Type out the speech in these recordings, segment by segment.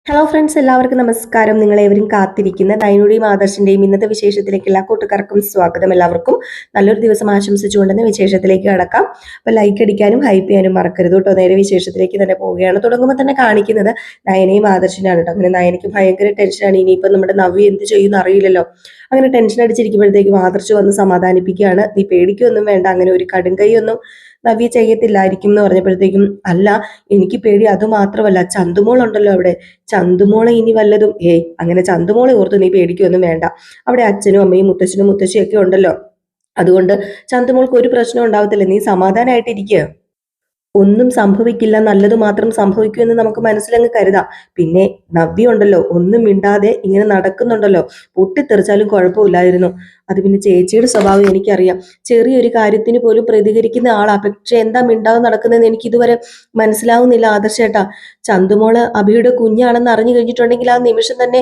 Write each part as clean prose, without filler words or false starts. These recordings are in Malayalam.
ഹലോ ഫ്രണ്ട്സ്, എല്ലാവർക്കും നമസ്കാരം. നിങ്ങളേവരും കാത്തിരിക്കുന്ന നയനുടെയും ആദർശിന്റെയും ഇന്നത്തെ വിശേഷത്തിലേക്ക് എല്ലാ കൂട്ടുകാർക്കും സ്വാഗതം. എല്ലാവർക്കും നല്ലൊരു ദിവസം ആശംസിച്ചുകൊണ്ടെന്ന് വിശേഷത്തിലേക്ക് കടക്കാം. അപ്പൊ ലൈക്ക് അടിക്കാനും ഹൈപ്പ് ചെയ്യാനും മറക്കരുത് കേട്ടോ. നേരെ വിശേഷത്തിലേക്ക് തന്നെ പോവുകയാണ്. തുടങ്ങുമ്പോൾ തന്നെ കാണിക്കുന്നത് നയനയും ആദർശിനാണ് കേട്ടോ. അങ്ങനെ നയനയ്ക്ക് ഭയങ്കര ടെൻഷനാണ്. ഇനിയിപ്പോൾ നമ്മുടെ നവ്യ എന്ത് ചെയ്യുമെന്ന് അറിയില്ലല്ലോ. അങ്ങനെ ടെൻഷൻ അടിച്ചിരിക്കുമ്പോഴത്തേക്കും ആദർശ് വന്ന് സമാധാനിപ്പിക്കുകയാണ്. നീ പേടിക്കൊന്നും വേണ്ട, അങ്ങനെ ഒരു കടുങ്കൈയൊന്നും നവ്യ ചെയ്യത്തില്ലായിരിക്കും എന്ന് പറഞ്ഞപ്പോഴത്തേക്കും, അല്ല എനിക്ക് പേടി അതുമാത്രമല്ല, ചന്തുമോൾ ഉണ്ടല്ലോ അവിടെ, ചന്തുമോളെ ഇനി വല്ലതും അങ്ങനെ ചന്തുമോളെ ഓർത്ത് നീ പേടിക്കൊന്നും വേണ്ട. അവിടെ അച്ഛനും അമ്മയും മുത്തച്ഛനും മുത്തശ്ശിയും ഒക്കെ ഉണ്ടല്ലോ, അതുകൊണ്ട് ചന്തുമോൾക്ക് ഒരു പ്രശ്നം ഉണ്ടാവത്തില്ല. നീ സമാധാനമായിട്ടിരിക്കുക. ഒന്നും സംഭവിക്കില്ല, നല്ലത് മാത്രം സംഭവിക്കൂ എന്ന് നമുക്ക് മനസ്സിലങ്ങ് കരുതാം. പിന്നെ നവ്യ ഉണ്ടല്ലോ, ഒന്നും മിണ്ടാതെ ഇങ്ങനെ നടക്കുന്നുണ്ടല്ലോ, പൊട്ടിത്തെറിച്ചാലും കുഴപ്പമില്ലായിരുന്നു. അത് പിന്നെ ചേച്ചിയുടെ സ്വഭാവം എനിക്കറിയാം. ചെറിയൊരു കാര്യത്തിന് പോലും പ്രതികരിക്കുന്ന ആളാ. പക്ഷെ എന്താ മിണ്ടാതെ നടക്കുന്നതെന്ന് എനിക്ക് ഇതുവരെ മനസ്സിലാവുന്നില്ല ആദർശേട്ടാ. ചന്തുമോള് അഭിയുടെ കുഞ്ഞാണെന്ന് അറിഞ്ഞു കഴിഞ്ഞിട്ടുണ്ടെങ്കിൽ ആ നിമിഷം തന്നെ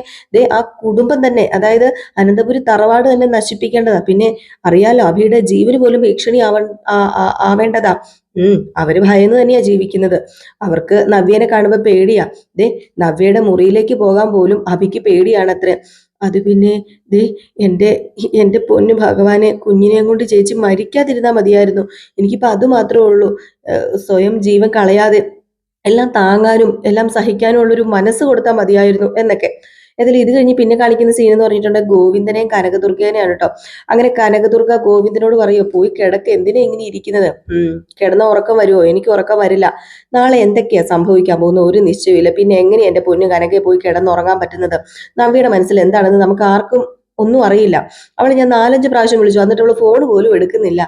ആ കുടുംബം തന്നെ, അതായത് അനന്തപുരി തറവാട് തന്നെ നശിപ്പിക്കേണ്ടതാ. പിന്നെ അറിയാലോ, അഭിയുടെ ജീവന് പോലും ഭീഷണി ആവേണ്ടതാ. അവര് ഭയന്ന് തന്നെയാ ജീവിക്കുന്നത്. അവർക്ക് നവ്യനെ കാണുമ്പോ പേടിയാ. നവ്യയുടെ മുറിയിലേക്ക് പോകാൻ പോലും അഭിക്ക് പേടിയാണത്രേ. അത് പിന്നെ ദേ എന്റെ എന്റെ പൊന്നു ഭഗവാനെ, കുഞ്ഞിനെയും കൊണ്ട് ചേച്ചി മരിക്കാതിരുന്നാ മതിയായിരുന്നു. എനിക്കിപ്പോ അത് മാത്രമേ ഉള്ളൂ. സ്വയം ജീവൻ കളയാതെ എല്ലാം താങ്ങാനും എല്ലാം സഹിക്കാനും ഉള്ളൊരു മനസ്സ് കൊടുത്താൽ മതിയായിരുന്നു എന്നൊക്കെ. ഏതായാലും ഇത് കഴിഞ്ഞ് പിന്നെ കാണിക്കുന്ന സീൻ എന്ന് പറഞ്ഞിട്ടുണ്ടെങ്കിൽ ഗോവിന്ദനെയും കനകദുർഗേനെയാണ് കേട്ടോ. അങ്ങനെ കനകദുർഗ ഗോവിന്ദനോട് പറയോ, പോയി കിടക്ക്, എന്തിനാ ഇങ്ങനെ ഇരിക്കുന്നത്? കിടന്ന ഉറക്കം വരുമോ? എനിക്ക് ഉറക്കം വരില്ല. നാളെ എന്തൊക്കെയാ സംഭവിക്കാൻ പോകുന്ന ഒരു നിശ്ചയമില്ല. പിന്നെ എങ്ങനെയാ എന്റെ പൊന്നു കനകയെ പോയി കിടന്നുറങ്ങാൻ പറ്റുന്നത്? നവ്യയുടെ മനസ്സിൽ എന്താണെന്ന് നമുക്ക് ആർക്കും ഒന്നും അറിയില്ല. അവളെ ഞാൻ 4-5 പ്രാവശ്യം വിളിച്ചു, എന്നിട്ട് അവള് ഫോൺ പോലും എടുക്കുന്നില്ല.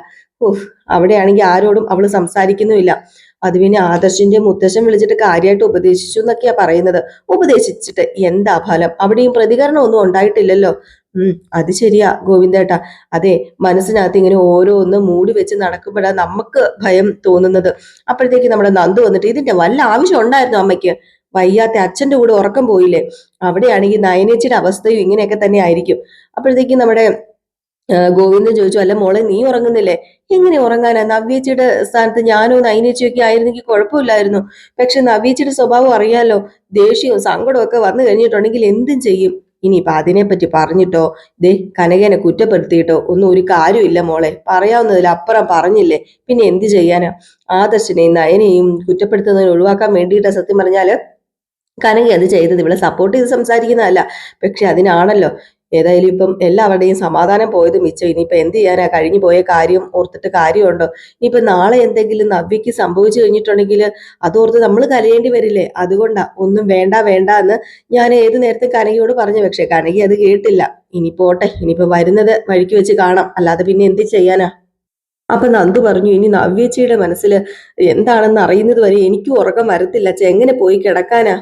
അവിടെയാണെങ്കിൽ ആരോടും അവള് സംസാരിക്കുന്നുമില്ല. അത് പിന്നെ ആദർശിന്റെ മുത്തശ്ശൻ വിളിച്ചിട്ട് കാര്യമായിട്ട് ഉപദേശിച്ചു എന്നൊക്കെയാ പറയുന്നത്. ഉപദേശിച്ചിട്ട് എന്താ ഫലം? അവിടെയും പ്രതികരണം ഒന്നും ഉണ്ടായിട്ടില്ലല്ലോ. അത് ശരിയാ ഗോവിന്ദേട്ടാ. അതെ, മനസ്സിനകത്ത് ഇങ്ങനെ ഓരോന്ന് മൂടി വെച്ച് നടക്കുമ്പോഴാ നമുക്ക് ഭയം തോന്നുന്നത്. അപ്പോഴത്തേക്ക് നമ്മുടെ നന്ദു വന്നിട്ട്, ഇതിന്റെ വല്ല ആവശ്യം ഉണ്ടായിരുന്നു അമ്മയ്ക്ക്? വയ്യാത്ത അച്ഛന്റെ കൂടെ ഉറക്കം പോയില്ലേ? അവിടെയാണെങ്കിൽ നയനേച്ചിയുടെ അവസ്ഥയും ഇങ്ങനെയൊക്കെ തന്നെ ആയിരിക്കും. അപ്പോഴത്തേക്കും നമ്മുടെ ഗോവിന്ദൻ ചോദിച്ചു, അല്ല മോളെ, നീ ഉറങ്ങുന്നില്ലേ? എങ്ങനെ ഉറങ്ങാനാ? നവ്യേച്ചിയുടെ സ്ഥാനത്ത് ഞാനോ നൈനേച്ചിയൊക്കെ ആയിരുന്നെങ്കിൽ കുഴപ്പമില്ലായിരുന്നു. പക്ഷെ നവ്യേച്ചിയുടെ സ്വഭാവം അറിയാലോ, ദേഷ്യവും സങ്കടവും ഒക്കെ വന്നു കഴിഞ്ഞിട്ടുണ്ടെങ്കിൽ എന്തും ചെയ്യും. ഇനിയിപ്പൊ അതിനെപ്പറ്റി പറഞ്ഞിട്ടോ കനകനെ കുറ്റപ്പെടുത്തിയിട്ടോ ഒന്നും ഒരു കാര്യമില്ല മോളെ. പറയാവുന്നതിലപ്പുറം പറഞ്ഞില്ലേ, പിന്നെ എന്ത് ചെയ്യാനാ? ആദർശനെയും നയനെയും കുറ്റപ്പെടുത്തുന്നതിന് ഒഴിവാക്കാൻ വേണ്ടിയിട്ടാ സത്യം പറഞ്ഞാല് കനക അത് ചെയ്തത്. ഇവിടെ സപ്പോർട്ട് ചെയ്ത് സംസാരിക്കുന്നതല്ല, പക്ഷെ അതിനാണല്ലോ. ഏതായാലും ഇപ്പം എല്ലാവരുടെയും സമാധാനം പോയത് മിച്ചം. ഇനിയിപ്പൊ എന്ത് ചെയ്യാനാ? കഴിഞ്ഞു പോയ കാര്യം ഓർത്തിട്ട് കാര്യമുണ്ടോ? ഇനിയിപ്പൊ നാളെ എന്തെങ്കിലും നവ്യക്ക് സംഭവിച്ചു കഴിഞ്ഞിട്ടുണ്ടെങ്കിൽ അതോർത്ത് നമ്മൾ കരയേണ്ടി വരില്ലേ? അതുകൊണ്ടാ ഒന്നും വേണ്ട വേണ്ട എന്ന് ഞാൻ ഏത് നേരത്തെ കനകയോട് പറഞ്ഞു. പക്ഷെ കനക അത് കേട്ടില്ല. ഇനി പോട്ടെ, ഇനിയിപ്പൊ വരുന്നത് വഴിക്ക് വെച്ച് കാണാം, അല്ലാതെ പിന്നെ എന്ത് ചെയ്യാനാ? അപ്പൊ നന്ദു പറഞ്ഞു, ഇനി നവ്യേച്ചിയുടെ മനസ്സിൽ എന്താണെന്ന് അറിയുന്നത് വരെ എനിക്കും ഉറക്കം വരത്തില്ല. എങ്ങനെ പോയി കിടക്കാനാ?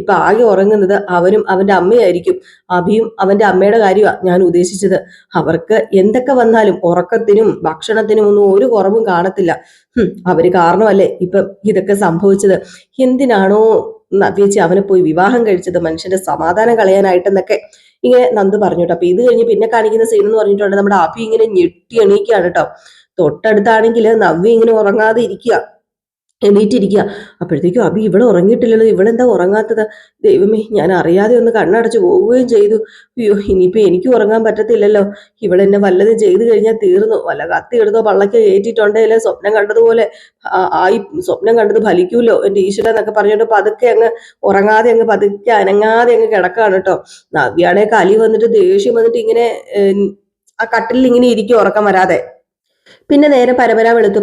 ഇപ്പൊ ആകെ ഉറങ്ങുന്നത് അവനും അവന്റെ അമ്മയായിരിക്കും. അഭിയും അവന്റെ അമ്മയുടെ കാര്യമാണ് ഞാൻ ഉദ്ദേശിച്ചത്. അവർക്ക് എന്തൊക്കെ വന്നാലും ഉറക്കത്തിനും ഭക്ഷണത്തിനും ഒന്നും ഒരു കുറവും കാണത്തില്ല. അവര് കാരണമല്ലേ ഇപ്പൊ ഇതൊക്കെ സംഭവിച്ചത്. എന്തിനാണോ നവ്യേച്ചി അവനെ പോയി വിവാഹം കഴിച്ചത്? മനുഷ്യന്റെ സമാധാനം കളയാനായിട്ടെന്നൊക്കെ ഇങ്ങനെ നന്ദു പറഞ്ഞു കേട്ടോ. അപ്പൊ ഇത് കഴിഞ്ഞ് പിന്നെ കാണിക്കുന്ന സീൻ എന്ന് പറഞ്ഞിട്ടുണ്ട്, നമ്മുടെ അഭി ഇങ്ങനെ ഞെട്ടി എണീക്കുകയാണ് കേട്ടോ. തൊട്ടടുത്താണെങ്കിൽ നവ്യ ഇങ്ങനെ ഉറങ്ങാതെ ഇരിക്കുക, എണീറ്റിരിക്കുക. അപ്പോഴത്തേക്കും അഭി ഇവിടെ ഉറങ്ങിയിട്ടില്ലല്ലോ, ഇവളെന്താ ഉറങ്ങാത്തത്? ദൈവമേ, ഞാൻ അറിയാതെ ഒന്ന് കണ്ണടച്ച് പോവുകയും ചെയ്തു. അയ്യോ, ഇനിയിപ്പോ എനിക്ക് ഉറങ്ങാൻ പറ്റത്തില്ലല്ലോ. ഇവളെന്നെ വല്ലതും ചെയ്തു കഴിഞ്ഞാൽ തീർന്നു. വല്ല കത്തി എടുത്തോ പള്ളക്ക് കയറ്റിയിട്ടുണ്ടെങ്കിൽ സ്വപ്നം കണ്ടതുപോലെ സ്വപ്നം കണ്ടത് ഫലിക്കൂലോ എന്റെ ഈശ്വരൻ എന്നൊക്കെ പറഞ്ഞിട്ട് പതുക്കെ അങ്ങ് ഉറങ്ങാതെ അങ്ങ് പതുക്കെ അനങ്ങാതെ അങ്ങ് കിടക്കാണ് കേട്ടോ. നവ്യാണെ കലി വന്നിട്ട് ദേഷ്യം വന്നിട്ട് ഇങ്ങനെ ആ കട്ടിലിൽ ഇങ്ങനെ ഇരിക്കും ഉറക്കം വരാതെ. പിന്നെ നേരെ പരപര വെളുത്തു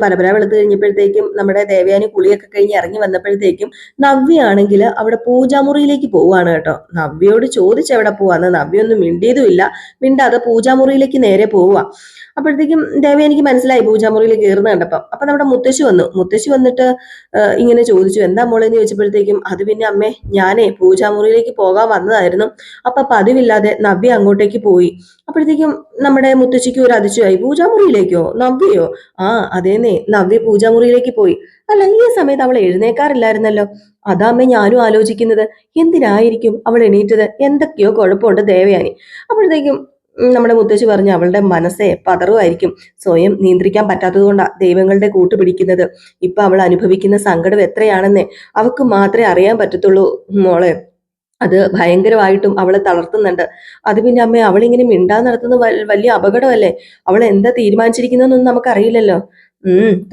കഴിഞ്ഞപ്പോഴത്തേക്കും നമ്മുടെ ദേവയാനി കുളിയൊക്കെ കഴിഞ്ഞ് ഇറങ്ങി വന്നപ്പോഴത്തേക്കും നവ്യ ആണെങ്കിൽ അവിടെ പൂജാമുറിയിലേക്ക് പോവാണ് കേട്ടോ. നവ്യയോട് ചോദിച്ചെവിടെ പോവാന്ന്. നവ്യ ഒന്നും മിണ്ടിയതുമില്ല. മിണ്ടാതെ പൂജാമുറിയിലേക്ക് നേരെ പോവുക. അപ്പോഴത്തേക്കും ദേവയാനിക്ക് മനസ്സിലായി പൂജാമുറിയിലേക്ക് കയറുന്ന കണ്ടപ്പം. അപ്പൊ നമ്മുടെ മുത്തശ്ശി വന്നിട്ട് ഇങ്ങനെ ചോദിച്ചു, എന്താ മോളെന്ന് ചോദിച്ചപ്പോഴത്തേക്കും, അത് പിന്നെ അമ്മേ, ഞാനേ പൂജാമുറിയിലേക്ക് പോകാൻ വന്നതായിരുന്നു. അപ്പൊ പതിവില്ലാതെ നവ്യ അങ്ങോട്ടേക്ക് പോയി. അപ്പോഴത്തേക്കും നമ്മുടെ മുത്തശ്ശിക്ക് ഒരു അതിശയമായി, പൂജാമുറിയിലേക്കോ? നവ്യയോ? ആ അതേന്നേ, നവ്യ പൂജാമുറിയിലേക്ക് പോയി. അല്ല, ഈ സമയത്ത് അവൾ എഴുന്നേക്കാറില്ലായിരുന്നല്ലോ. അതാമ്മേ ഞാനും ആലോചിക്കുന്നത്. എന്തിനായിരിക്കും അവൾ എണീറ്റത്? എന്തൊക്കെയോ കുഴപ്പമുണ്ട് ദേവയാനി. അപ്പോഴത്തേക്കും നമ്മുടെ മുത്തശ്ശി പറഞ്ഞു, അവളുടെ മനസ്സെ പതറുമായിരിക്കും. സ്വയം നിയന്ത്രിക്കാൻ പറ്റാത്തത് കൊണ്ടാ ദൈവങ്ങളുടെ കൂട്ടുപിടിക്കുന്നത്. ഇപ്പൊ അവൾ അനുഭവിക്കുന്ന സങ്കടം എത്രയാണെന്നേ അവൾക്ക് മാത്രമേ അറിയാൻ പറ്റത്തുള്ളൂ മോളെ. അത് ഭയങ്കരമായിട്ടും അവളെ തളർത്തുന്നുണ്ട്. അത് പിന്നെ അമ്മേ അവളിങ്ങനെ മിണ്ടാതെ നടത്തുന്നത് വലിയ അപകടമല്ലേ? അവൾ എന്താ തീരുമാനിച്ചിരിക്കുന്നതെന്നൊന്നും നമുക്കറിയില്ലല്ലോ.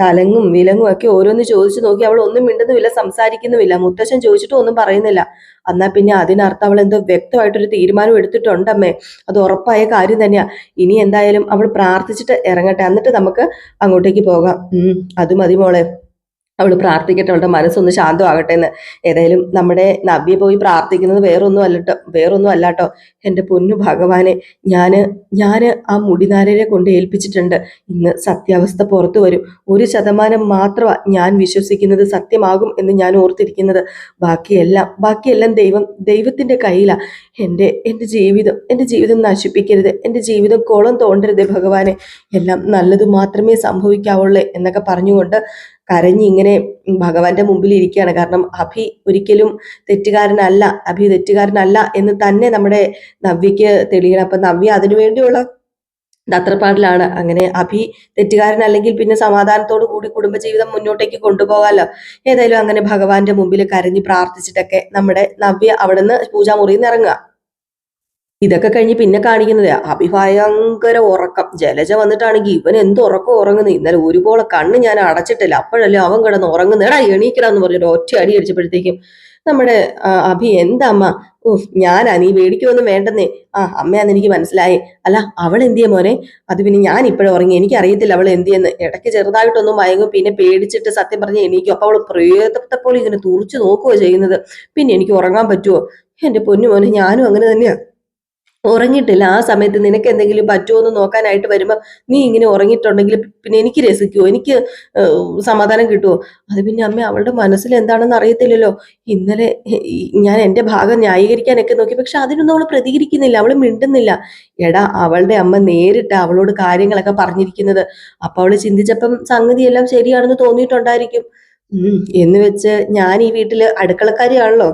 തലങ്ങും വിലങ്ങും ഒക്കെ ഓരോന്ന് ചോദിച്ചു നോക്കി അവൾ ഒന്നും മിണ്ടുന്നുമില്ല, സംസാരിക്കുന്നുമില്ല. മുത്തശ്ശൻ ചോദിച്ചിട്ടും ഒന്നും പറയുന്നില്ല. എന്നാ പിന്നെ അതിനർത്ഥം അവൾ എന്തോ വ്യക്തമായിട്ടൊരു തീരുമാനം എടുത്തിട്ടുണ്ടമ്മേ. അത് ഉറപ്പായ കാര്യം തന്നെയാ. ഇനി എന്തായാലും അവൾ പ്രാർത്ഥിച്ചിട്ട് ഇറങ്ങട്ടെ, എന്നിട്ട് നമുക്ക് അങ്ങോട്ടേക്ക് പോകാം. അത് മതി മോളെ. അവൾ പ്രാർത്ഥിക്കട്ടെ, അവളുടെ മനസ്സൊന്ന് ശാന്തമാകട്ടെ എന്ന്. ഏതായാലും നമ്മുടെ നവ്യ പോയി പ്രാർത്ഥിക്കുന്നത് വേറൊന്നും അല്ലാട്ടോ. എൻ്റെ പൊന്നു ഭഗവാനെ, ഞാന് ആ മുടിനാരരെ കൊണ്ട് ഏൽപ്പിച്ചിട്ടുണ്ട്. ഇന്ന് സത്യാവസ്ഥ പുറത്തു വരും. 1% മാത്രമാണ് ഞാൻ വിശ്വസിക്കുന്നത് സത്യമാകും എന്ന് ഞാൻ ഓർത്തിരിക്കുന്നത്. ബാക്കിയെല്ലാം ദൈവത്തിന്റെ കയ്യിലാ. എൻ്റെ ജീവിതം നശിപ്പിക്കരുത്, എൻ്റെ ജീവിതം കോളം തോണ്ടരുത് ഭഗവാനെ. എല്ലാം നല്ലത് മാത്രമേ സംഭവിക്കാവുള്ളേ എന്നൊക്കെ പറഞ്ഞുകൊണ്ട് കരഞ്ഞിങ്ങനെ ഭഗവാന്റെ മുമ്പിൽ ഇരിക്കുകയാണ്. കാരണം അഭി തെറ്റുകാരനല്ല എന്ന് തന്നെ നമ്മുടെ നവ്യക്ക് തെളിയണം. അപ്പൊ നവ്യ അതിനുവേണ്ടിയുള്ള തത്രപ്പാടിലാണ്. അങ്ങനെ അഭി തെറ്റുകാരനല്ലെങ്കിൽ പിന്നെ സമാധാനത്തോടു കൂടി കുടുംബജീവിതം മുന്നോട്ടേക്ക് കൊണ്ടുപോകാമല്ലോ. ഏതായാലും അങ്ങനെ ഭഗവാന്റെ മുമ്പിൽ കരഞ്ഞ് പ്രാർത്ഥിച്ചിട്ടൊക്കെ നമ്മുടെ നവ്യ അവിടുന്ന് പൂജാമുറിയിൽ നിന്ന് ഇറങ്ങുക. ഇതൊക്കെ കഴിഞ്ഞ് പിന്നെ കാണിക്കുന്നത് അഭിഭയങ്കര ഉറക്കം. ജലജ വന്നിട്ടാണെങ്കിൽ ഇവൻ എന്ത് ഉറക്കം ഉറങ്ങുന്നു. ഇന്നലെ ഒരുപോലെ കണ്ണ് ഞാൻ അടച്ചിട്ടില്ല, അപ്പോഴല്ലേ അവൻ കിടന്ന് ഉറങ്ങുന്നത്. എടാ എണീക്കടാന്ന് പറഞ്ഞിട്ട് ഒറ്റ അടി അടിച്ചപ്പോഴത്തേക്കും നമ്മുടെ അഭി എന്താ അമ്മ, ഞാനാ, നീ പേടിക്കൊന്നും വേണ്ടെന്നേ. അമ്മയാന്ന് എനിക്ക് മനസ്സിലായി. അല്ല അവൾ എന്തിയെ മോനെ? അത് പിന്നെ ഞാൻ ഇപ്പോഴും ഉറങ്ങി, എനിക്ക് അറിയത്തില്ല അവൾ എന്തിയെന്ന്. ഇടയ്ക്ക് ചെറുതായിട്ടൊന്നും മയങ്ങും, പിന്നെ പേടിച്ചിട്ട് സത്യം പറഞ്ഞ് എണീക്കും. അപ്പൊ അവൾ പ്രേതത്തെ പോലെ ഇങ്ങനെ തുറച്ചു നോക്കുകയോ ചെയ്യുന്നത്. പിന്നെ എനിക്ക് ഉറങ്ങാൻ പറ്റുമോ? എന്റെ പൊന്നു മോനെ, ഞാനും അങ്ങനെ തന്നെയാ, ഉറങ്ങിയിട്ടില്ല. ആ സമയത്ത് നിനക്ക് എന്തെങ്കിലും പറ്റുമോ എന്ന് നോക്കാനായിട്ട് വരുമ്പോൾ നീ ഇങ്ങനെ ഉറങ്ങിയിട്ടുണ്ടെങ്കിൽ പിന്നെ എനിക്ക് രസിക്കുമോ, എനിക്ക് സമാധാനം കിട്ടുമോ? അത് പിന്നെ അമ്മ അവളുടെ മനസ്സിൽ എന്താണെന്ന് അറിയത്തില്ലല്ലോ. ഇന്നലെ ഞാൻ എൻ്റെ ഭാഗം ന്യായീകരിക്കാനൊക്കെ നോക്കി, പക്ഷെ അതിനൊന്നും അവൾ പ്രതികരിക്കുന്നില്ല, അവൾ മിണ്ടുന്നില്ല. എടാ അവളുടെ അമ്മ നേരിട്ട് അവളോട് കാര്യങ്ങളൊക്കെ പറഞ്ഞിരിക്കുന്നത്. അപ്പൊ അവള് ചിന്തിച്ചപ്പം സംഗതിയെല്ലാം ശരിയാണെന്ന് തോന്നിയിട്ടുണ്ടായിരിക്കും. എന്ന് വെച്ച് ഞാൻ ഈ വീട്ടില് അടുക്കളക്കാരിയാണല്ലോ,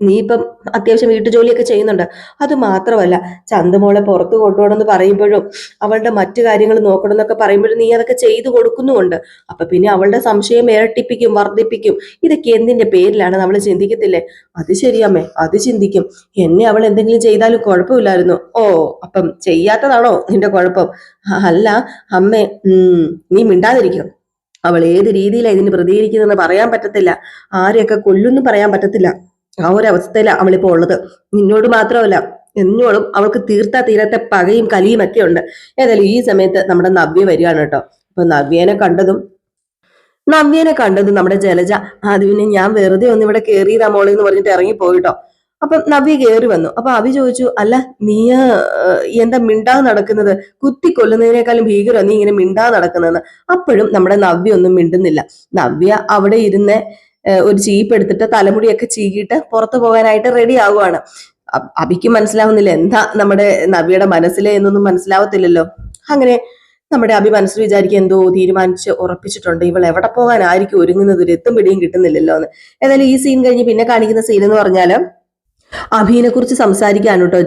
നീ ഇപ്പം അത്യാവശ്യം വീട്ടുജോലിയൊക്കെ ചെയ്യുന്നുണ്ട്. അത് മാത്രമല്ല, ചന്തമോളെ പുറത്തു കൊണ്ടുപോകണമെന്ന് പറയുമ്പോഴും അവളുടെ മറ്റു കാര്യങ്ങൾ നോക്കണം എന്നൊക്കെ പറയുമ്പോഴും നീ അതൊക്കെ ചെയ്തു കൊടുക്കുന്നുമുണ്ട്. അപ്പൊ പിന്നെ അവളുടെ സംശയം ഇരട്ടിപ്പിക്കും, വർദ്ധിപ്പിക്കും. ഇതൊക്കെ എന്തിന്റെ പേരിലാണ് നമ്മൾ ചിന്തിക്കത്തില്ലേ? അത് ശരിയമ്മേ, അത് ചിന്തിക്കും. എന്നെ അവൾ എന്തെങ്കിലും ചെയ്താലും കുഴപ്പമില്ലായിരുന്നു. അപ്പം ചെയ്യാത്തതാണോ നിന്റെ കുഴപ്പം? അല്ല അമ്മേ, നീ മിണ്ടാതിരിക്കും. അവൾ ഏത് രീതിയിലാണ് ഇതിന് പ്രതികരിക്കുന്നതെന്ന് പറയാൻ പറ്റത്തില്ല. ആരെയൊക്കെ കൊല്ലുന്നു പറയാൻ പറ്റത്തില്ല. ആ ഒരു അവസ്ഥയിലാണ് അവളിപ്പോ ഉള്ളത്. നിന്നോട് മാത്രമല്ല, എന്നോടും അവൾക്ക് തീരാത്ത പകയും കലിയും ഒക്കെ ഉണ്ട്. ഏതായാലും ഈ സമയത്ത് നമ്മുടെ നവ്യ വരികയാണ് കേട്ടോ. അപ്പൊ നവ്യനെ കണ്ടത് നമ്മുടെ ജലജ. അത് പിന്നെ ഞാൻ വെറുതെ ഒന്ന് ഇവിടെ കേറിയതാ മോളെ എന്ന് പറഞ്ഞിട്ട് ഇറങ്ങിപ്പോയിട്ടോ. അപ്പം നവ്യ കയറി വന്നു. അപ്പൊ അവി ചോദിച്ചു, അല്ല നീ എന്താ മിണ്ടാതെ നടക്കുന്നത്? കുത്തി കൊല്ലുന്നതിനേക്കാളും ഭീകരം നീ ഇങ്ങനെ മിണ്ടാതെ നടക്കുന്നതെന്ന്. അപ്പോഴും നമ്മുടെ നവ്യ ഒന്നും മിണ്ടുന്നില്ല. നവ്യ അവിടെ ഇരുന്ന് ഒരു ചീപ്പ് എടുത്തിട്ട് തലമുടിയൊക്കെ ചീകിയിട്ട് പുറത്തു പോകാനായിട്ട് റെഡി ആവുകയാണ്. അഭിക്ക് മനസ്സിലാവുന്നില്ല എന്താ നമ്മുടെ നവ്യയുടെ മനസ്സിലെ എന്നൊന്നും മനസ്സിലാവത്തില്ലല്ലോ. അങ്ങനെ നമ്മുടെ അഭി മനസ്സിൽ വിചാരിക്കുക എന്തോ തീരുമാനിച്ച് ഉറപ്പിച്ചിട്ടുണ്ട്, ഇവൾ എവിടെ പോകാനായിരിക്കും ഒരുങ്ങുന്നത്, ഒരു എത്തും പിടിയും കിട്ടുന്നില്ലല്ലോ എന്ന്. ഏതായാലും ഈ സീൻ കഴിഞ്ഞ് പിന്നെ കാണിക്കുന്ന സീൻ എന്ന് പറഞ്ഞാല് അഭിനെ കുറിച്ച് സംസാരിക്കാൻ കേട്ടോ.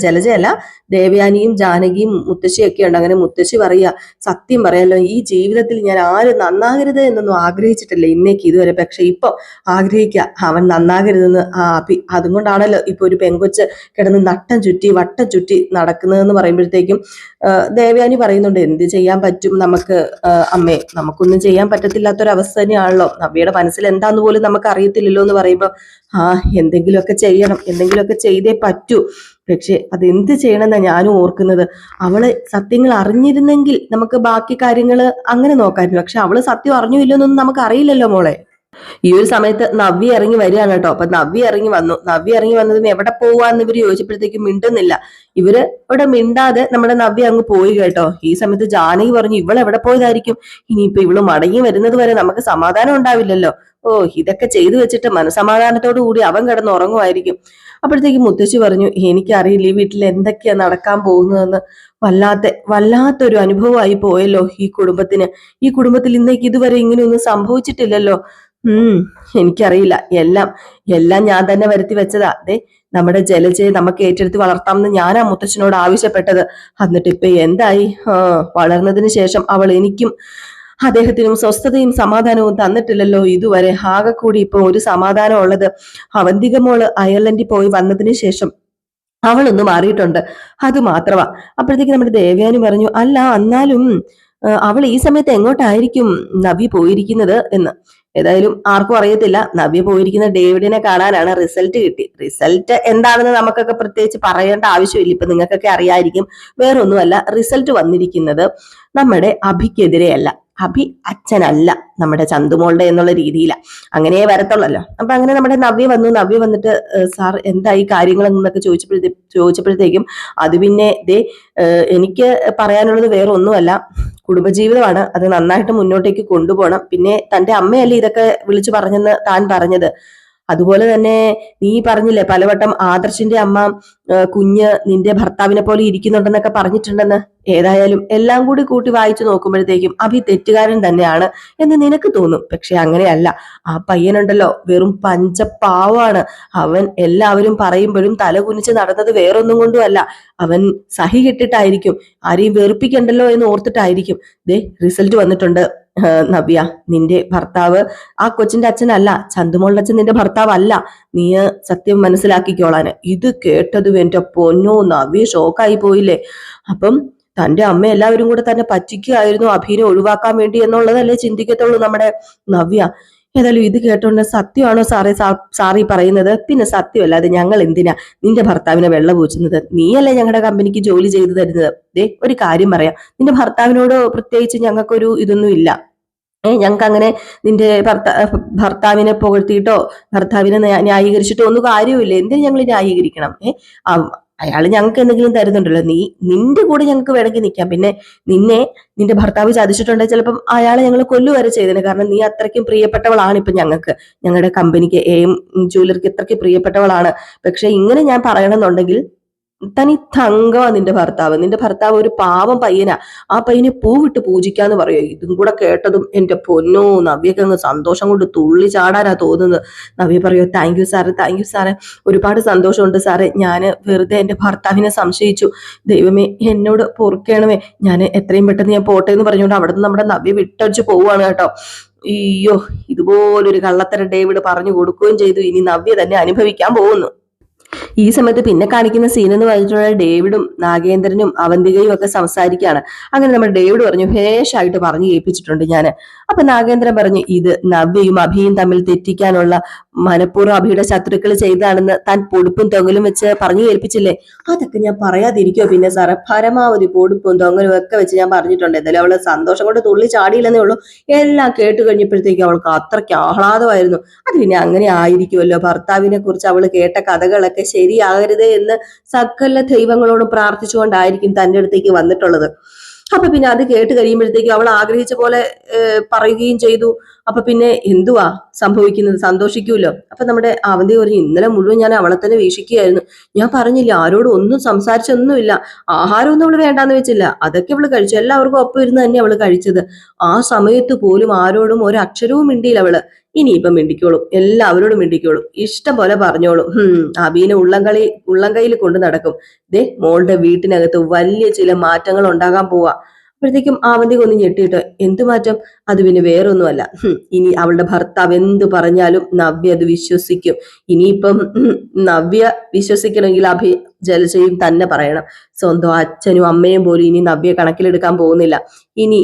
ജലജയല്ല, ദേവയാനിയും ജാനകിയും മുത്തശ്ശിയൊക്കെ ഉണ്ട്. അങ്ങനെ മുത്തശ്ശി പറയുക, സത്യം പറയാലോ ഈ ജീവിതത്തിൽ ഞാൻ ആരും നന്നാകരുത് എന്നൊന്നും ആഗ്രഹിച്ചിട്ടില്ല ഇന്നേക്ക് ഇതുവരെ, പക്ഷെ ഇപ്പൊ ആഗ്രഹിക്കുക അവൻ നന്നാകരുതെന്ന്. അഭി അതുകൊണ്ടാണല്ലോ ഇപ്പൊ ഒരു പെങ്കൊച്ച് കിടന്ന് വട്ടം ചുറ്റി നടക്കുന്നതെന്ന് പറയുമ്പോഴത്തേക്കും ദേവയാനി പറയുന്നുണ്ട്, എന്ത് ചെയ്യാൻ പറ്റും നമുക്ക് അമ്മേ, നമുക്കൊന്നും ചെയ്യാൻ പറ്റത്തില്ലാത്തൊരവസ്ഥ തന്നെയാണല്ലോ. നവ്യയുടെ മനസ്സിൽ എന്താന്ന് പോലും നമുക്ക് അറിയത്തില്ലല്ലോ എന്ന് പറയുമ്പോൾ എന്തെങ്കിലുമൊക്കെ ചെയ്യണം, എന്തെങ്കിലുമൊക്കെ ചെയ്തേ പറ്റൂ. പക്ഷെ അതെന്ത് ചെയ്യണമെന്നാ ഞാനും ഓർക്കുന്നത്. അവള് സത്യങ്ങൾ അറിഞ്ഞിരുന്നെങ്കിൽ നമുക്ക് ബാക്കി കാര്യങ്ങൾ അങ്ങനെ നോക്കാമായിരുന്നു. പക്ഷെ അവള് സത്യം അറിഞ്ഞു ഇല്ലെന്നൊന്നും നമുക്ക് അറിയില്ലല്ലോ മോളെ. ഈ ഒരു സമയത്ത് നവ്യ ഇറങ്ങി വരികയാണ് കേട്ടോ. അപ്പൊ നവ്യ ഇറങ്ങി വന്നതും എവിടെ പോവാന്ന് ഇവര് ചോദിച്ചപ്പോഴത്തേക്കും മിണ്ടുന്നില്ല. ഇവര് ഇവിടെ മിണ്ടാതെ നമ്മുടെ നവ്യ അങ്ങ് പോയി കേട്ടോ. ഈ സമയത്ത് ജാനകി പറഞ്ഞു, ഇവൾ എവിടെ പോയതായിരിക്കും, ഇനിയിപ്പൊ ഇവള് മടങ്ങി വരുന്നത് വരെ നമുക്ക് സമാധാനം ഉണ്ടാവില്ലല്ലോ. ഇതൊക്കെ ചെയ്തു വെച്ചിട്ട് മനസമാധാനത്തോടു കൂടി അവൻ കിടന്ന് ഉറങ്ങുമായിരിക്കും. അപ്പോഴത്തേക്കും മുത്തശ്ശി പറഞ്ഞു, എനിക്കറിയില്ല ഈ വീട്ടിൽ എന്തൊക്കെയാ നടക്കാൻ പോകുന്നതെന്ന്. വല്ലാത്തൊരു അനുഭവമായി പോയല്ലോ ഈ കുടുംബത്തിൽ ഇന്നേക്ക് ഇതുവരെ ഇങ്ങനെയൊന്നും സംഭവിച്ചിട്ടില്ലല്ലോ. എനിക്കറിയില്ല, എല്ലാം ഞാൻ തന്നെ വരുത്തി വെച്ചതാ. അതെ, നമ്മുടെ ജലജയെ നമുക്ക് ഏറ്റെടുത്ത് വളർത്താമെന്ന് ഞാനാ മുത്തച്ഛനോട് ആവശ്യപ്പെട്ടത്. എന്നിട്ട് ഇപ്പൊ എന്തായി? വളർന്നതിന് ശേഷം അവൾ എനിക്കും അദ്ദേഹത്തിനും സ്വസ്ഥതയും സമാധാനവും തന്നിട്ടില്ലല്ലോ ഇതുവരെ. ആകെ കൂടി ഇപ്പൊ ഒരു സമാധാനം ഉള്ളത് അവന്തിക മോള് അയർലൻഡിൽ പോയി വന്നതിന് ശേഷം അവളൊന്ന് മാറിയിട്ടുണ്ട്, അത് മാത്രമാ. അപ്പോഴത്തേക്ക് നമ്മുടെ ദേവയാനി പറഞ്ഞു, അല്ല എന്നാലും അവൾ ഈ സമയത്ത് എങ്ങോട്ടായിരിക്കും നവ്യ പോയിരിക്കുന്നത് എന്ന്. ഏതായാലും ആർക്കും അറിയത്തില്ല. നവ്യ പോയിരിക്കുന്ന ഡേവിഡിനെ കാണാനാണ്. റിസൾട്ട് കിട്ടി. റിസൾട്ട് എന്താണെന്ന് നമുക്കൊക്കെ പ്രത്യേകിച്ച് പറയേണ്ട ആവശ്യമില്ല, ഇപ്പൊ നിങ്ങൾക്കൊക്കെ അറിയായിരിക്കും. വേറൊന്നുമല്ല, റിസൾട്ട് വന്നിരിക്കുന്നത് നമ്മുടെ അഭിക്കെതിരെയല്ല. അഭി അച്ഛനല്ല, നമ്മുടെ ചന്തുമോളുടെ എന്നുള്ള രീതിയിലാണ്. അങ്ങനെ വരത്തുള്ളല്ലോ. അപ്പൊ അങ്ങനെ നമ്മുടെ നവ്യ വന്നു. നവ്യ വന്നിട്ട് സാർ എന്തായി കാര്യങ്ങൾ എന്നൊക്കെ ചോദിച്ചപ്പോഴത്തേക്കും അത് പിന്നെ എനിക്ക് പറയാനുള്ളത് വേറെ ഒന്നുമല്ല, കുടുംബജീവിതമാണ്, അത് നന്നായിട്ട് മുന്നോട്ടേക്ക് കൊണ്ടുപോകണം. പിന്നെ തന്റെ അമ്മയല്ലേ ഇതൊക്കെ വിളിച്ചു പറഞ്ഞെന്ന് താൻ പറഞ്ഞത്. അതുപോലെ തന്നെ നീ പറഞ്ഞില്ലേ പലവട്ടം ആദർശിന്റെ അമ്മ കുഞ്ഞ് നിന്റെ ഭർത്താവിനെ പോലെ ഇരിക്കുന്നുണ്ടെന്നൊക്കെ പറഞ്ഞിട്ടുണ്ടെന്ന്. ഏതായാലും എല്ലാം കൂടി കൂട്ടി വായിച്ചു നോക്കുമ്പോഴത്തേക്കും അഭി തെറ്റുകാരൻ തന്നെയാണ് എന്ന് നിനക്ക് തോന്നും. പക്ഷെ അങ്ങനെയല്ല. ആ പയ്യനുണ്ടല്ലോ വെറും പഞ്ചപാവാണ്. അവൻ എല്ലാവരും പറയുമ്പോഴും തല കുനിച്ച് നടന്നത് വേറൊന്നും കൊണ്ടുമല്ല. അവൻ സഹി കെട്ടിട്ടായിരിക്കും, ആരെയും വെറുപ്പിക്കണ്ടല്ലോ എന്ന് ഓർത്തിട്ടായിരിക്കും. റിസൾട്ട് വന്നിട്ടുണ്ട് നവ്യ. നിന്റെ ഭർത്താവ് ആ കൊച്ചിന്റെ അച്ഛനല്ല, ചന്തുമോളുടെ അച്ഛൻ നിന്റെ ഭർത്താവ് അല്ല. നീ സത്യം മനസ്സിലാക്കിക്കോളാന്. ഇത് കേട്ടതും എന്റെ പൊന്നോ നവ്യ ഷോക്കായി പോയില്ലേ. അപ്പം തന്റെ അമ്മ എല്ലാവരും കൂടെ തന്നെ പറ്റിക്കുകയായിരുന്നു അഭിനെ ഒഴിവാക്കാൻ വേണ്ടി എന്നുള്ളതല്ലേ ചിന്തിക്കത്തുള്ളൂ നമ്മുടെ നവ്യ. ഏതായാലും ഇത് കേട്ടോണ്ട് സത്യമാണോ സാറി പറയുന്നത്? പിന്നെ സത്യമല്ല, അത് ഞങ്ങൾ എന്തിനാ നിന്റെ ഭർത്താവിനെ വെള്ള പൂച്ചുന്നത്? നീയല്ലേ ഞങ്ങളുടെ കമ്പനിക്ക് ജോലി ചെയ്തു തരുന്നത്. ഒരു കാര്യം പറയാം, നിന്റെ ഭർത്താവിനോട് പ്രത്യേകിച്ച് ഞങ്ങൾക്കൊരു ഇതൊന്നും ഇല്ല. ഞങ്ങൾക്ക് അങ്ങനെ നിന്റെ ഭർത്താവിനെ പുകഴ്ത്തിയിട്ടോ ഭർത്താവിനെ ന്യായീകരിച്ചിട്ടോ ഒന്നും കാര്യമില്ല. എന്തിനു ഞങ്ങൾ ന്യായീകരിക്കണം? അയാള് ഞങ്ങൾക്ക് എന്തെങ്കിലും തരുന്നുണ്ടല്ലോ. നിന്റെ കൂടെ ഞങ്ങൾക്ക് വേണമെങ്കിൽ നിൽക്കാം. പിന്നെ നിന്റെ ഭർത്താവ് ചതിച്ചിട്ടുണ്ടെങ്കിൽ ചിലപ്പം അയാളെ ഞങ്ങൾ കൊല്ലുവരെ ചെയ്തേനെ. കാരണം നീ അത്രയ്ക്കും പ്രിയപ്പെട്ടവളാണ് ഇപ്പൊ ഞങ്ങൾക്ക്, ഞങ്ങളുടെ കമ്പനിക്ക് എം ജ്വല്ലറിക്ക് ഇത്രയ്ക്ക് പ്രിയപ്പെട്ടവളാണ്. പക്ഷെ ഇങ്ങനെ ഞാൻ പറയണമെന്നുണ്ടെങ്കിൽ തനി തങ്കമാ നിന്റെ ഭർത്താവ് ഒരു പാവം പയ്യനാ. ആ പയ്യനെ പൂവിട്ട് പൂജിക്കാന്ന് പറയോ. ഇതും കൂടെ കേട്ടതും എന്റെ പൊന്നോ നവ്യക്ക് അങ്ങ് സന്തോഷം കൊണ്ട് തുള്ളി ചാടാനാ തോന്നുന്നത്. നവ്യ പറയോ, താങ്ക് യു സാറേ, ഒരുപാട് സന്തോഷമുണ്ട് സാറേ. ഞാൻ വെറുതെ എന്റെ ഭർത്താവിനെ സംശയിച്ചു, ദൈവമേ എന്നോട് പൊറുക്കണമേ, ഞാൻ എത്രയും പെട്ടെന്ന് ഞാൻ പോട്ടെ എന്ന് പറഞ്ഞുകൊണ്ട് അവിടെ നിന്ന് നമ്മുടെ നവ്യ വിട്ടടിച്ച് പോവുകയാണ് കേട്ടോ. അയ്യോ, ഇതുപോലൊരു കള്ളത്തരം ഡേവിഡ് പറഞ്ഞു കൊടുക്കുകയും ചെയ്തു. ഇനി നവ്യ തന്നെ അനുഭവിക്കാൻ പോകുന്നു. ഈ സമയത്ത് പിന്നെ കാണിക്കുന്ന സീൻ എന്ന് പറഞ്ഞിട്ടുള്ള ഡേവിഡും നാഗേന്ദ്രനും അവന്തികയും ഒക്കെ സംസാരിക്കുകയാണ്. അങ്ങനെ നമ്മുടെ ഡേവിഡ് പറഞ്ഞു, ഹേഷായിട്ട് പറഞ്ഞു കേൾപ്പിച്ചിട്ടുണ്ട് ഞാൻ. അപ്പൊ നാഗേന്ദ്രൻ പറഞ്ഞു, ഇത് നവ്യയും അഭിയും തമ്മിൽ തെറ്റിക്കാനുള്ള മനഃപൂർവ്വം അഭിയുടെ ശത്രുക്കൾ ചെയ്താണെന്ന് താൻ പൊടുപ്പും തൊങ്ങലും വെച്ച് പറഞ്ഞു കേൾപ്പിച്ചില്ലേ? അതൊക്കെ ഞാൻ പറയാതിരിക്കോ പിന്നെ സാറേ? പരമാവധി പൊടുപ്പും തൊങ്ങലും ഒക്കെ വെച്ച് ഞാൻ പറഞ്ഞിട്ടുണ്ട്. എന്തായാലും അവള് സന്തോഷം കൊണ്ട് തുള്ളി ചാടിയില്ലെന്നേ ഉള്ളൂ. എല്ലാം കേട്ട് കഴിഞ്ഞപ്പോഴത്തേക്കും അവൾക്ക് അത്രയ്ക്ക് ആഹ്ലാദമായിരുന്നു. അത് പിന്നെ അങ്ങനെ ആയിരിക്കുമല്ലോ, ഭർത്താവിനെ കുറിച്ച് അവള് കേട്ട കഥകളൊക്കെ ശരിയാകരുതേ എന്ന് സകല ദൈവങ്ങളോടും പ്രാർത്ഥിച്ചുകൊണ്ടായിരിക്കും തന്റെ അടുത്തേക്ക് വന്നിട്ടുള്ളത്. അപ്പൊ പിന്നെ അത് കേട്ട് കഴിയുമ്പോഴത്തേക്കും അവൾ ആഗ്രഹിച്ച പോലെ പറയുകയും ചെയ്തു. അപ്പൊ പിന്നെ എന്തുവാ സംഭവിക്കുന്നത്? സന്തോഷിക്കൂല്ലോ. അപ്പൊ നമ്മുടെ അവന്തി പറഞ്ഞു, ഇന്നലെ മുഴുവൻ ഞാൻ അവളെ തന്നെ വീക്ഷിക്കുകയായിരുന്നു. ഞാൻ പറഞ്ഞില്ല, ആരോടും ഒന്നും സംസാരിച്ചൊന്നുമില്ല. ആഹാരമൊന്നും അവള് വേണ്ടാന്ന് വെച്ചില്ല, അതൊക്കെ അവള് കഴിച്ചു. എല്ലാവർക്കും ഒപ്പം ഇരുന്ന് തന്നെ അവള് കഴിച്ചത്. ആ സമയത്ത് പോലും ആരോടും ഒരു അക്ഷരവും മിണ്ടിയില്ല അവള്. ഇനിയിപ്പം മിണ്ടിക്കോളും, എല്ലാവരോടും മിണ്ടിക്കോളും, ഇഷ്ടം പോലെ പറഞ്ഞോളും. അബീനെ ഉള്ളംകൈയിൽ കൊണ്ട് നടക്കും. മോളുടെ വീട്ടിനകത്ത് വലിയ ചില മാറ്റങ്ങൾ ഉണ്ടാകാൻ പോവാ. അപ്പോഴത്തേക്കും ആവന്തിക ഒന്ന് ഞെട്ടിയിട്ട്, എന്ത് മാറ്റം? അത് പിന്നെ വേറൊന്നുമല്ല, ഇനി അവളുടെ ഭർത്താവ് എന്ത് പറഞ്ഞാലും നവ്യ അത് വിശ്വസിക്കും. ഇനിയിപ്പം നവ്യ വിശ്വസിക്കണമെങ്കിൽ ജലജയും തന്നെ പറയണം. സ്വന്തം അച്ഛനും അമ്മയും പോലും ഇനി നവ്യ കണക്കിലെടുക്കാൻ പോകുന്നില്ല. ഇനി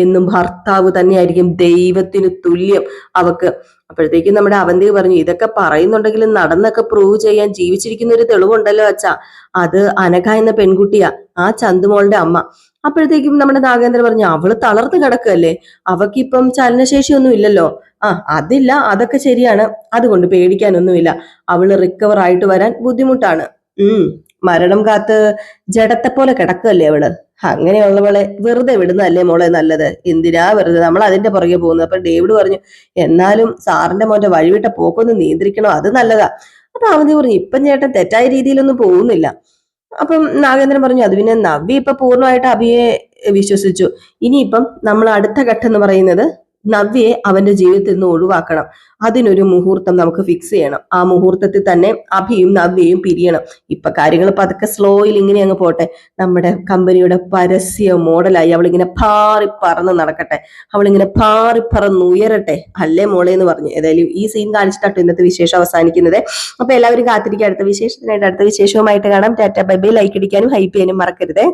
എന്നും ഭർത്താവ് തന്നെയായിരിക്കും ദൈവത്തിന് തുല്യം അവക്ക്. അപ്പോഴത്തേക്കും നമ്മുടെ അവന്തിക പറഞ്ഞു, ഇതൊക്കെ പറയുന്നുണ്ടെങ്കിലും നടന്നൊക്കെ പ്രൂവ് ചെയ്യാൻ ജീവിച്ചിരിക്കുന്ന ഒരു തെളിവുണ്ടല്ലോ അച്ഛാ, അത് അനഘ എന്ന പെൺകുട്ടിയാ, ആ ചന്തുമോളുടെ അമ്മ. അപ്പോഴത്തേക്കും നമ്മുടെ നാഗേന്ദ്രൻ പറഞ്ഞു, അവള് തളർന്നു കിടക്കല്ലേ, അവക്കിപ്പം ചലനശേഷിയൊന്നും ഇല്ലല്ലോ. അതില്ല, അതൊക്കെ ശരിയാണ്, അതുകൊണ്ട് പേടിക്കാനൊന്നുമില്ല. അവള് റിക്കവർ ആയിട്ട് വരാൻ ബുദ്ധിമുട്ടാണ്. മരണം കാത്ത് ജഡത്തെ പോലെ കിടക്കല്ലേ അവള്. അങ്ങനെയുള്ളവളെ വെറുതെ വിടുന്നതല്ലേ മോളെ നല്ലത്? എന്തിനാ വെറുതെ നമ്മൾ അതിന്റെ പുറകെ പോകുന്നത്? അപ്പൊ ഡേവിഡ് പറഞ്ഞു, എന്നാലും സാറിന്റെ മോന്റെ വഴിവിട്ട പോക്കൊന്ന് നിയന്ത്രിക്കണോ, അത് നല്ലതാ. അപ്പൊ അവധി പറഞ്ഞു, ഇപ്പം ചേട്ടൻ തെറ്റായ രീതിയിലൊന്നും പോകുന്നില്ല. അപ്പം നാഗേന്ദ്രൻ പറഞ്ഞു, അത് പിന്നെ നവ്യ ഇപ്പൊ പൂർണ്ണമായിട്ട് അഭിയെ വിശ്വസിച്ചു. ഇനിയിപ്പം നമ്മൾ അടുത്ത ഘട്ടം എന്ന് പറയുന്നത് നവ്യയെ അവന്റെ ജീവിതത്തിൽ നിന്ന് ഒഴിവാക്കണം. അതിനൊരു മുഹൂർത്തം നമുക്ക് ഫിക്സ് ചെയ്യണം. ആ മുഹൂർത്തത്തിൽ തന്നെ അഭിയും നവ്യയും പിരിയണം. ഇപ്പൊ കാര്യങ്ങൾ പതുക്കെ സ്ലോയിൽ ഇങ്ങനെ അങ്ങ് പോട്ടെ. നമ്മുടെ കമ്പനിയുടെ പരസ്യ മോഡലായി അവളിങ്ങനെ പാറി പറന്ന് നടക്കട്ടെ, അവളിങ്ങനെ പാറി പറന്ന് ഉയരട്ടെ, അല്ലേ മോളെ എന്ന് പറഞ്ഞു. ഏതായാലും ഈ സീൻ കാണിച്ചിട്ടാട്ടോ ഇന്നത്തെ വിശേഷം അവസാനിക്കുന്നത്. അപ്പൊ എല്ലാവരും കാത്തിരിക്കുക അടുത്ത വിശേഷത്തിനായിട്ട്. അടുത്ത വിശേഷവുമായിട്ട് കാണാം. Tata bye bye. ലൈക്ക് അടിക്കാനും ഹൈപ്പ് ചെയ്യാനും മറക്കരുതേ.